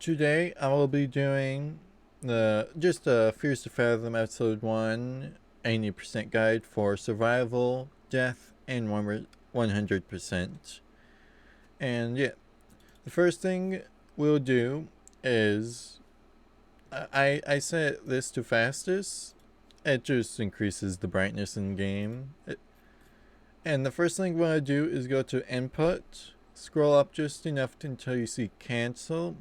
Today I will be doing just a Fears to Fathom episode 1 80% guide for survival, death, and 100%. And yeah, the first thing we'll do is I set this to fastest. It just increases the brightness in the game. And the first thing we're going to do is go to input, scroll up just enough until you see cancel.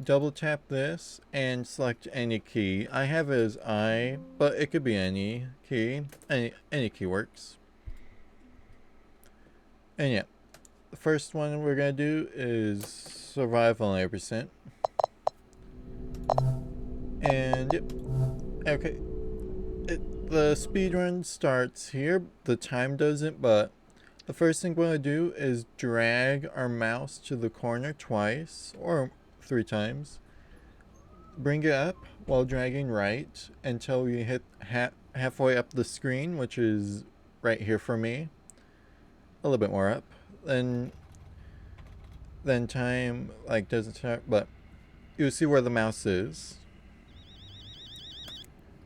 Double tap this and select any key. I have it as I, but it could be any key. Any key works. And yeah, the first one we're gonna do is survival 100%. And yep, okay. The speedrun starts here. The time doesn't, but the first thing we're gonna do is drag our mouse to the corner twice or 3 times. Bring it up while dragging right until we hit halfway up the screen, which is right here for me. A little bit more up. Then time doesn't start, but you'll see where the mouse is.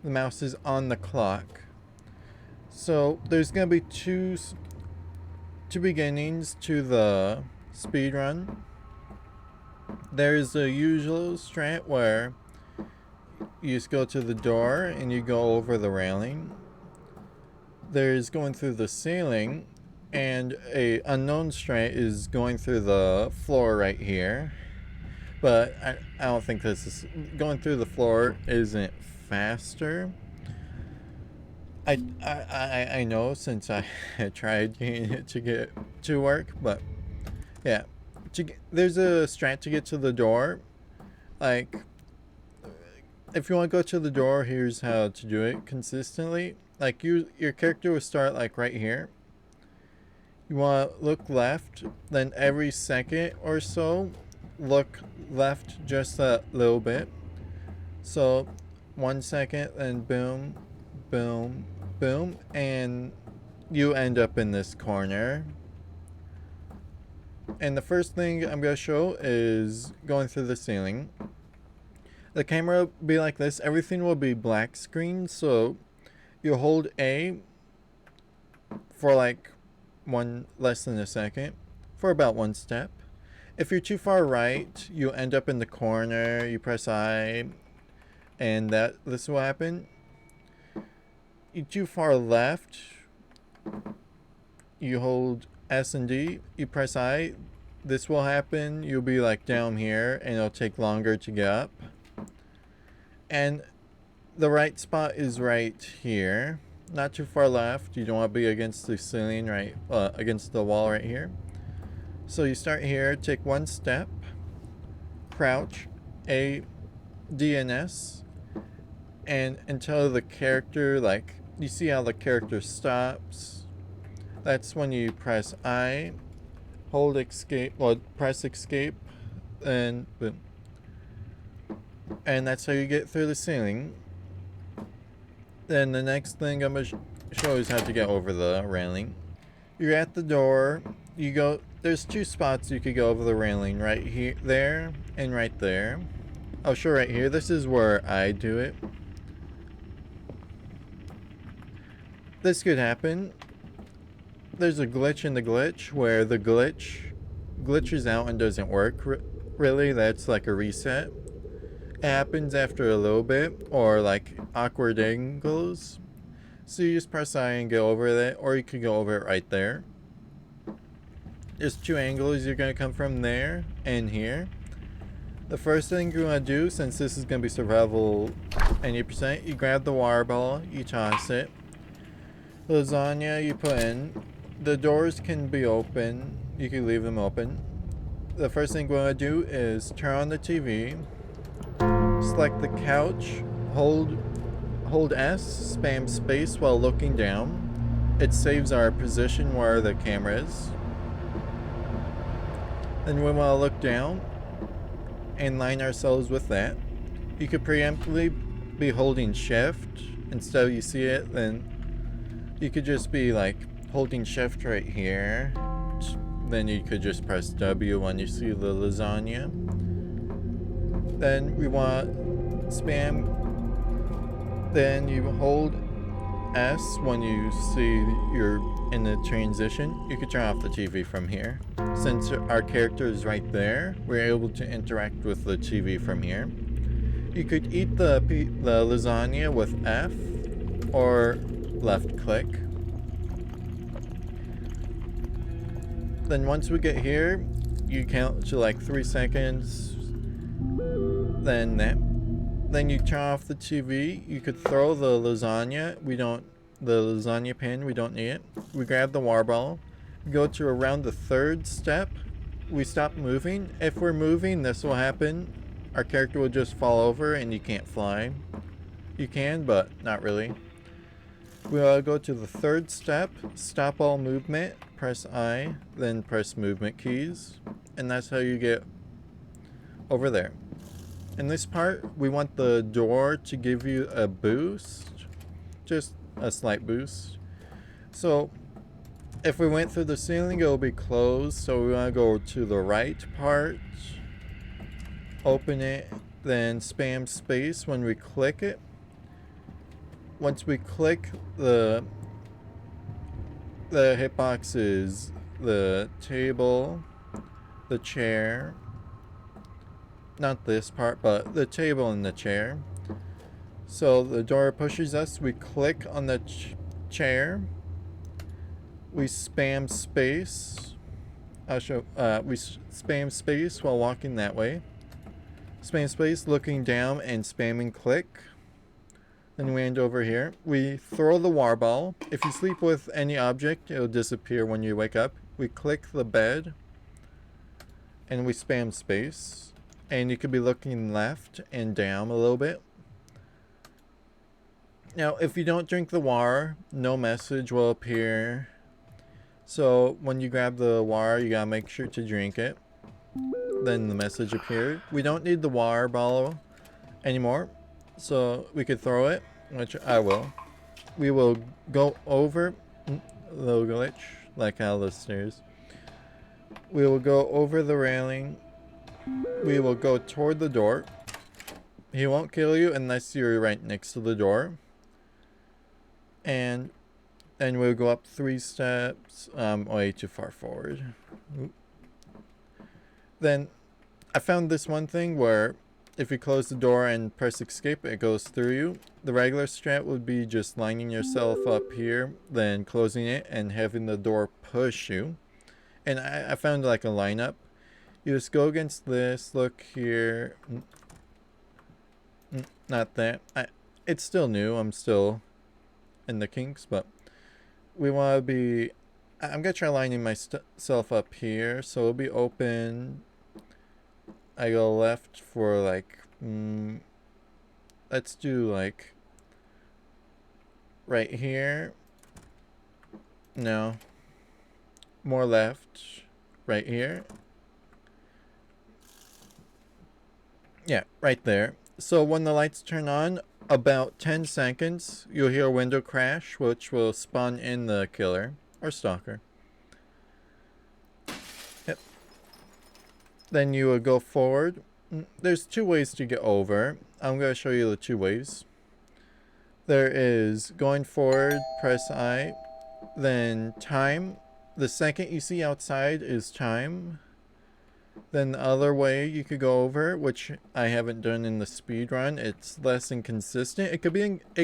The mouse is on the clock. So there's gonna be two beginnings to the speedrun. There's the usual strat where you just go to the door and you go over the railing. There's going through the ceiling, and a unknown strat is going through the floor right here. But I don't think this is going through the floor isn't faster. I know since I tried getting it to get to work, but yeah. There's a strat to get to the door. Like, if you want to go to the door, here's how to do it consistently. Like, your character will start like right here. You want to look left, then every second or so, look left just a little bit. So 1 second, then boom, boom, boom, and you end up in this corner. And the first thing I'm going to show is going through the ceiling. The camera will be like this. Everything will be black screen. So you hold A for like less than a second for about 1 step. If you're too far right, you end up in the corner. You press I, and this will happen. You're too far left, you hold S and D, you press I, this will happen. You'll be like down here and it'll take longer to get up. And the right spot is right here, not too far left. You don't want to be against the ceiling, right, against the wall right here. So you start here, take 1 step, crouch, A, D, and S, and until the character, like, you see how the character stops. That's when you press I, hold escape, press escape, and boom. And that's how you get through the ceiling. Then the next thing I'm going to show is how to get over the railing. You're at the door, you go, there's 2 spots you could go over the railing, right here, there, and right there. I'll show right here, this is where I do it. This could happen. There's a glitch in the glitch where the glitches out and doesn't work really. That's like a reset. It happens after a little bit, or like awkward angles. So you just press I and go over that, or you could go over it right there. There's 2 angles. You're going to come from there and here. The first thing you want to do, since this is going to be survival 80%, you grab the water ball, you toss it. Lasagna you put in. The doors can be open. You can leave them open. The first thing we're going to do is turn on the TV. Select the couch. Hold S. Spam space while looking down. It saves our position where the camera is. Then we want to look down and line ourselves with that. You could preemptively be holding shift. Instead of you see it, then you could just be like holding shift right here. Then you could just press W when you see the lasagna. Then we want spam. Then you hold S when you see you're in the transition. You can turn off the TV from here. Since our character is right there, we're able to interact with the TV from here. You could eat the lasagna with F or left click. Then once we get here, you count to like 3 seconds. Then you turn off the TV. You could throw the lasagna. The lasagna pan, we don't need it. We grab the water ball. We go to around the 3rd step. We stop moving. If we're moving, this will happen. Our character will just fall over and you can't fly. You can, but not really. We'll go to the 3rd step. Stop all movement. Press I, then press movement keys. And that's how you get over there. In this part, we want the door to give you a boost. Just a slight boost. So if we went through the ceiling, it will be closed. So we want to go to the right part, open it, then spam space when we click it. Once we click the hitboxes, the table, the chair, not this part, but the table and the chair. So the door pushes us, we click on the chair, we spam space. We spam space while walking that way. Spam space, looking down and spamming click. Then we end over here. We throw the water ball. If you sleep with any object, it'll disappear when you wake up. We click the bed and we spam space. And you could be looking left and down a little bit. Now, if you don't drink the water, no message will appear. So when you grab the water, you gotta make sure to drink it. Then the message appeared. We don't need the water bottle anymore, so we could throw it, which I will. We will go over little glitch, like how the stairs. We will go over the railing. We will go toward the door. He won't kill you unless you're right next to the door. And then we'll go up 3 steps. Way too far forward. Oop. Then I found this one thing where if you close the door and press escape, it goes through you. The regular strat would be just lining yourself up here, then closing it and having the door push you. And I found like a lineup. You just go against this, look here. Not that. It's still new. I'm still in the kinks, but we want to be... I'm going to try lining myself up here. So it'll be open. I go left for like... let's do like... right here. No. More left. Right here. Yeah, right there. So when the lights turn on, about 10 seconds, you'll hear a window crash, which will spawn in the killer or stalker. Yep. Then you will go forward. There's 2 ways to get over. I'm going to show you the 2 ways. There is going forward, press I, then time. The second you see outside is time. Then the other way you could go over, which I haven't done in the speed run, it's less inconsistent. It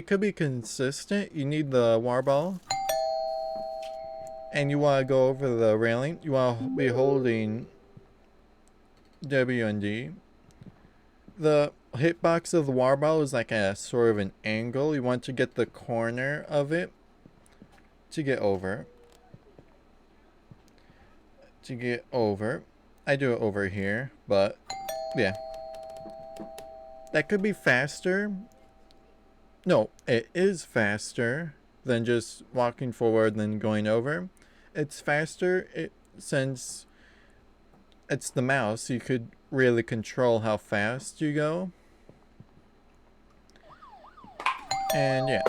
could be consistent. You need the water ball. And you want to go over the railing. You want to be holding W and D. The hitbox of the water ball is like a sort of an angle. You want to get the corner of it to get over. I do it over here, but yeah. That could be faster. No, it is faster than just walking forward and then going over. It's faster since it's the mouse. You could really control how fast you go. And yeah,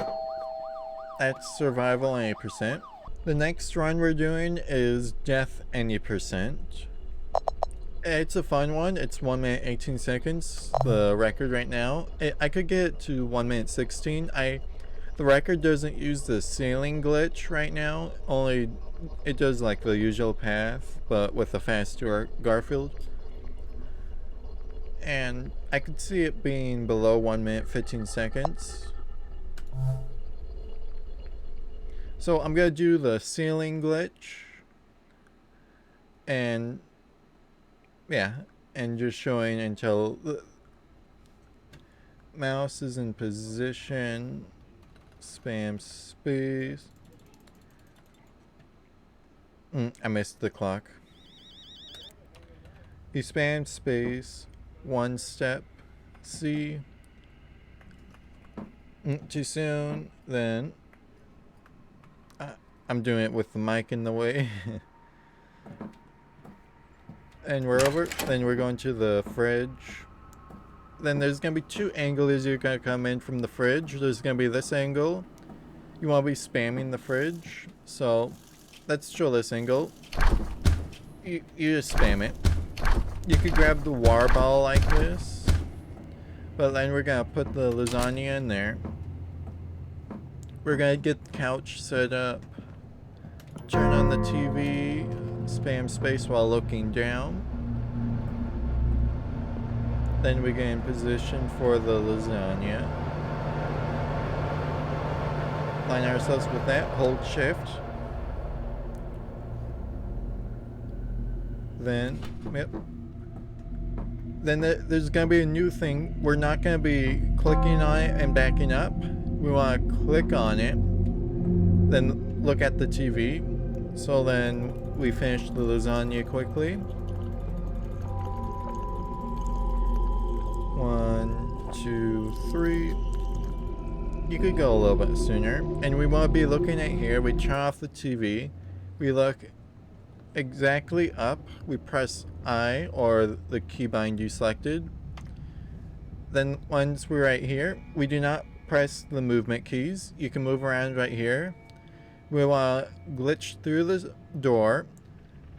that's survival 80%. The next run we're doing is death any percent. It's a fun one. It's 1 minute 18 seconds, the record right now. I could get it to 1 minute 16. The record doesn't use the ceiling glitch right now. Only it does like the usual path, but with a faster Garfield. And I could see it being below 1 minute 15 seconds. So I'm gonna do the ceiling glitch. And yeah, and just showing until the mouse is in position, spam space. I missed the clock. You spam space, one step, C. Too soon, then I'm doing it with the mic in the way. And we're over. Then we're going to the fridge. Then there's gonna be two angles you're gonna come in from the fridge. There's gonna be this angle. You wanna be spamming the fridge. So let's show this angle. You just spam it. You could grab the water bottle like this. But then we're gonna put the lasagna in there. We're gonna get the couch set up. Turn on the TV. Spam space while looking down. Then we get in position for the lasagna. Line ourselves with that. Hold shift. Then, yep. Then there's gonna be a new thing. We're not gonna be clicking on it and backing up. We wanna click on it. Then look at the TV. So then we finish the lasagna quickly. 1, 2, 3. You could go a little bit sooner. And we want to be looking at here. We turn off the TV. We look exactly up. We press I or the keybind you selected. Then once we're right here, we do not press the movement keys. You can move around right here. We want to glitch through the door.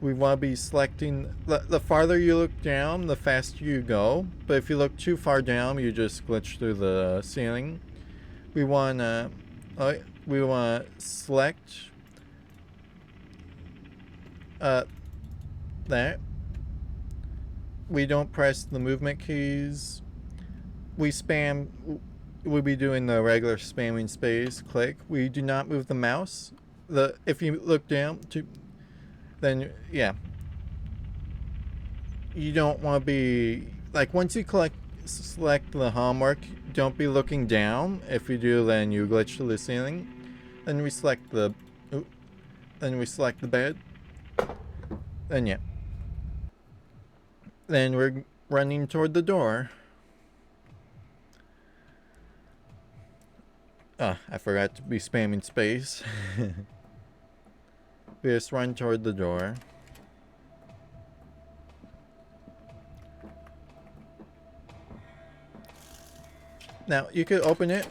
We want to be selecting, the farther you look down, the faster you go. But if you look too far down, you just glitch through the ceiling. We want to select that. We don't press the movement keys. We'll be doing the regular spamming space, click. We do not move the mouse. If you look down to, then yeah. You don't want to be, like, once you select the homework, don't be looking down. If you do, then you glitch to the ceiling. Then we select the bed. Then yeah. Then we're running toward the door. I forgot to be spamming space. We just run toward the door. Now, you could open it,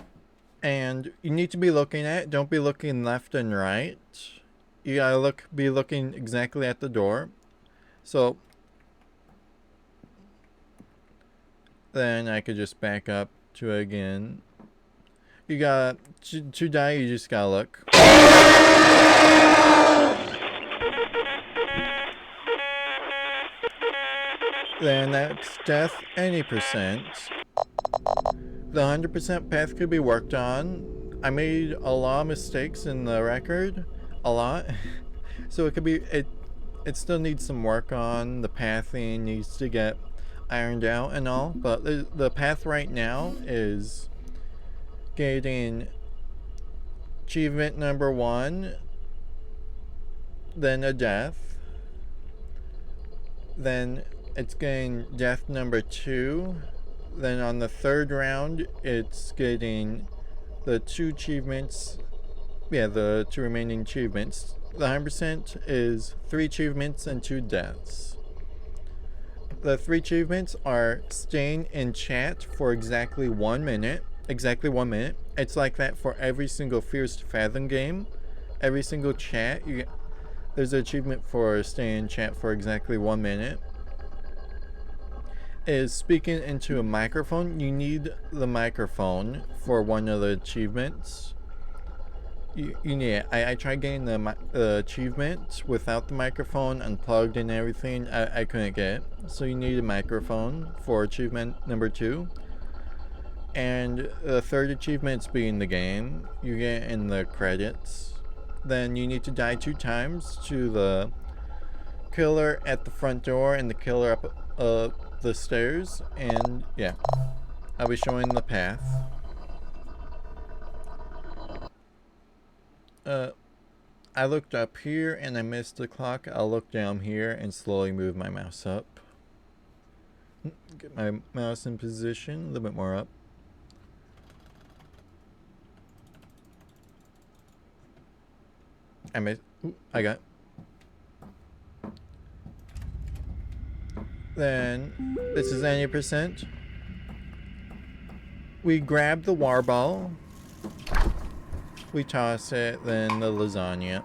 and you need to be looking at it. Don't be looking left and right. You gotta be looking exactly at the door. So, then I could just back up to it again. You got to die, you just gotta look. Then that's death any percent. The 100% path could be worked on. I made a lot of mistakes in the record. A lot. So it could be, it still needs some work on. The pathing needs to get ironed out and all. But the path right now is getting achievement number 1, then a death, then it's getting death number 2, then on the 3rd round it's getting the 2 achievements, the 2 remaining achievements. The 100% is 3 achievements and 2 deaths. The 3 achievements are staying in chat for exactly 1 minute. It's like that for every single Fierce Fathom game. Every single chat, there's an achievement for staying in chat for exactly 1 minute. is speaking into a microphone. You need the microphone for one of the achievements. You need it. I tried getting the achievement without the microphone, unplugged and everything. I couldn't get it. So you need a microphone for achievement number 2. And the third achievement's beating the game. You get in the credits. Then you need to die 2 times to the killer at the front door and the killer up the stairs. And yeah, I'll be showing the path. I looked up here and I missed the clock. I'll look down here and slowly move my mouse up. Get my mouse in position, a little bit more up. I missed. Ooh, I got. Then this is 90%. We grab the war ball. We toss it, then the lasagna.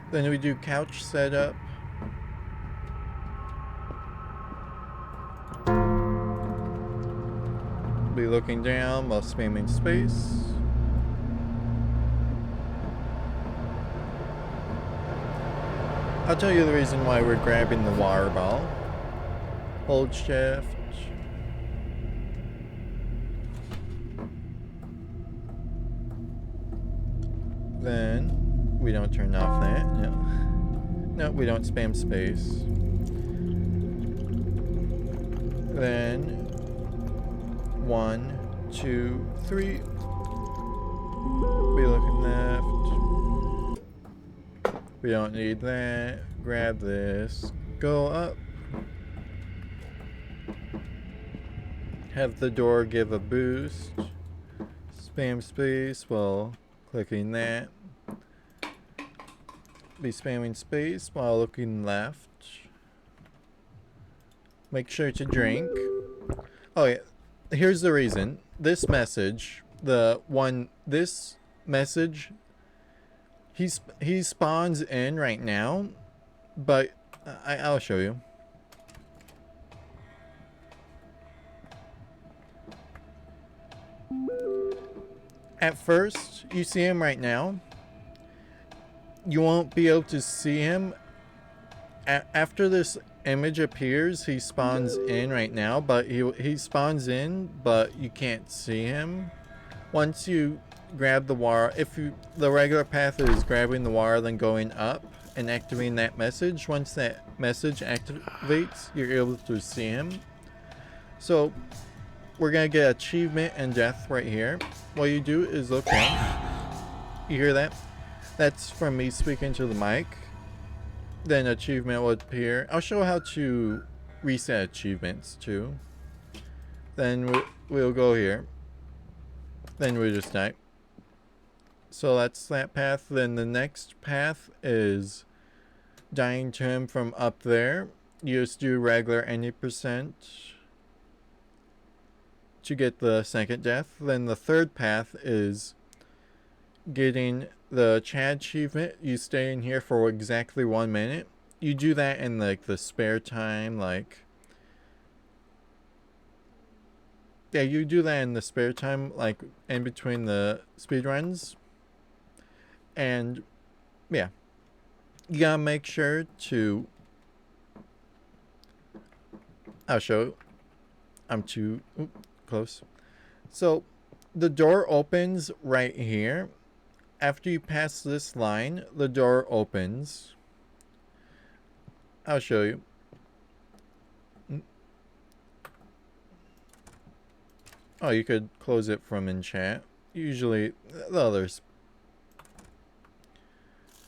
Then we do couch setup. Be looking down while spamming space. I'll tell you the reason why we're grabbing the water ball. Hold shift. Then we don't turn off that. No, we don't spam space. Then 1, 2, 3. Be looking left. We don't need that. Grab this. Go up. Have the door give a boost. Spam space while clicking that. Be spamming space while looking left. Make sure to drink. Oh yeah, here's the reason. This message, this message, he spawns in right now, but I'll show you. At first, you see him right now. You won't be able to see him. After this image appears, he spawns in right now, but he spawns in, but you can't see him. Once you grab the wire, the regular path is grabbing the wire, then going up and activating that message. Once that message activates, you're able to see him. So we're gonna get achievement and death right here. What you do is look down. You hear that? That's from me speaking to the mic. Then achievement will appear. I'll show how to reset achievements too. Then we'll go here. Then we just die. So that's that path. Then the next path is dying to him from up there. You just do regular 90% to get the second death. Then the third path is getting the Chad achievement. You stay in here for exactly 1 minute. You do that in like the spare time, like yeah, you do that in the spare time, like in between the speedruns. And yeah, you gotta make sure to, I'll show you. I'm too close. So the door opens right here. After you pass this line, the door opens. I'll show you. Oh, you could close it from in chat. Usually the others.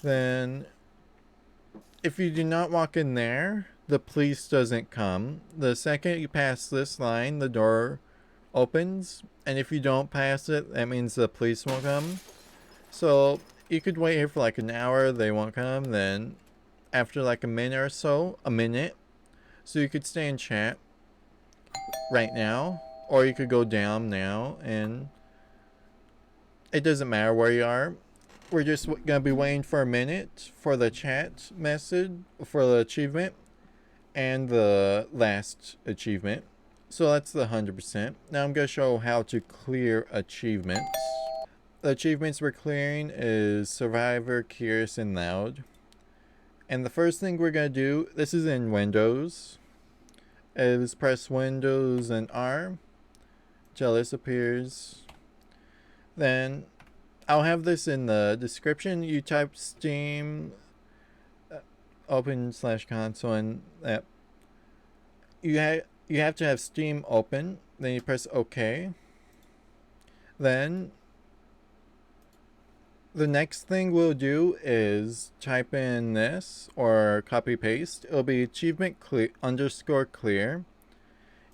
Then if you do not walk in there, the police doesn't come. The second you pass this line, the door opens. And if you don't pass it, that means the police won't come. So you could wait here for like an hour, they won't come. Then after like a minute or so, so you could stay in chat right now, or you could go down now, and it doesn't matter where you are. We're just gonna be waiting for a minute for the chat message for the achievement, and the last achievement. So that's the 100%. Now I'm going to show how to clear achievements. The achievements we're clearing is Survivor, Curious, and Loud. And the first thing we're going to do, this is in Windows, is press Windows and R until this appears. Then I'll have this in the description. You type Steam open/console and that. You have to have Steam open. Then you press OK. Then the next thing we'll do is type in this or copy paste. It'll be achievement _clear.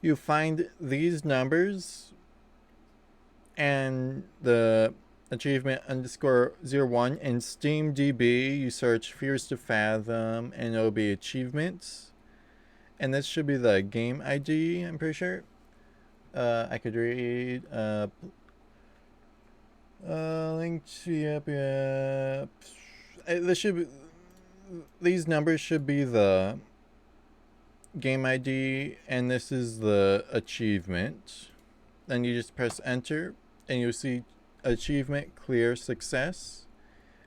You find these numbers and the achievement _01 in SteamDB. You search Fears to Fathom and it'll be achievements. And this should be the game ID, I'm pretty sure. I could read link to yep. This should be, these numbers should be the game ID and this is the achievement. Then you just press enter and you'll see achievement clear success.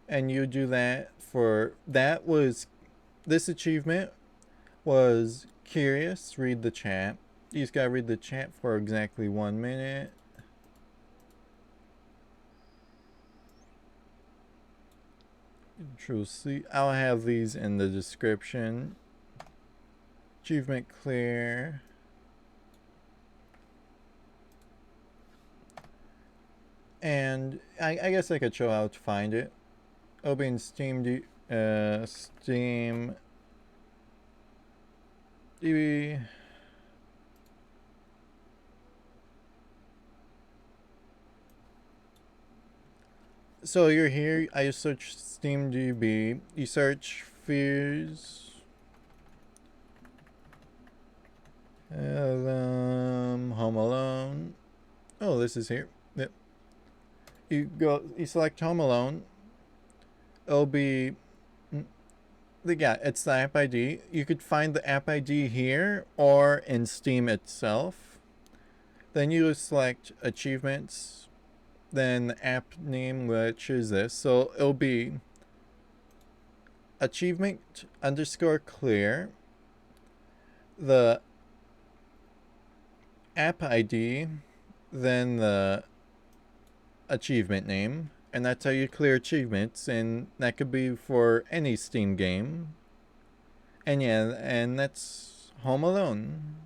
And you do that for this achievement was Curious. Read the chat. You just gotta read the chat for exactly 1 minute. Control C. I'll have these in the description. Achievement clear. And I guess I could show how to find it. Open Steam Steam DB. So you're here. I search SteamDB. You search Fears. Home Alone. Oh, this is here. Yep. You select Home Alone. It'll be, yeah, it's the app ID. You could find the app ID here or in Steam itself. Then you select achievements, then the app name, which is this. So it'll be achievement _clear, the app ID, then the achievement name, and that's how you clear achievements, and that could be for any Steam game. And yeah, and that's Home Alone.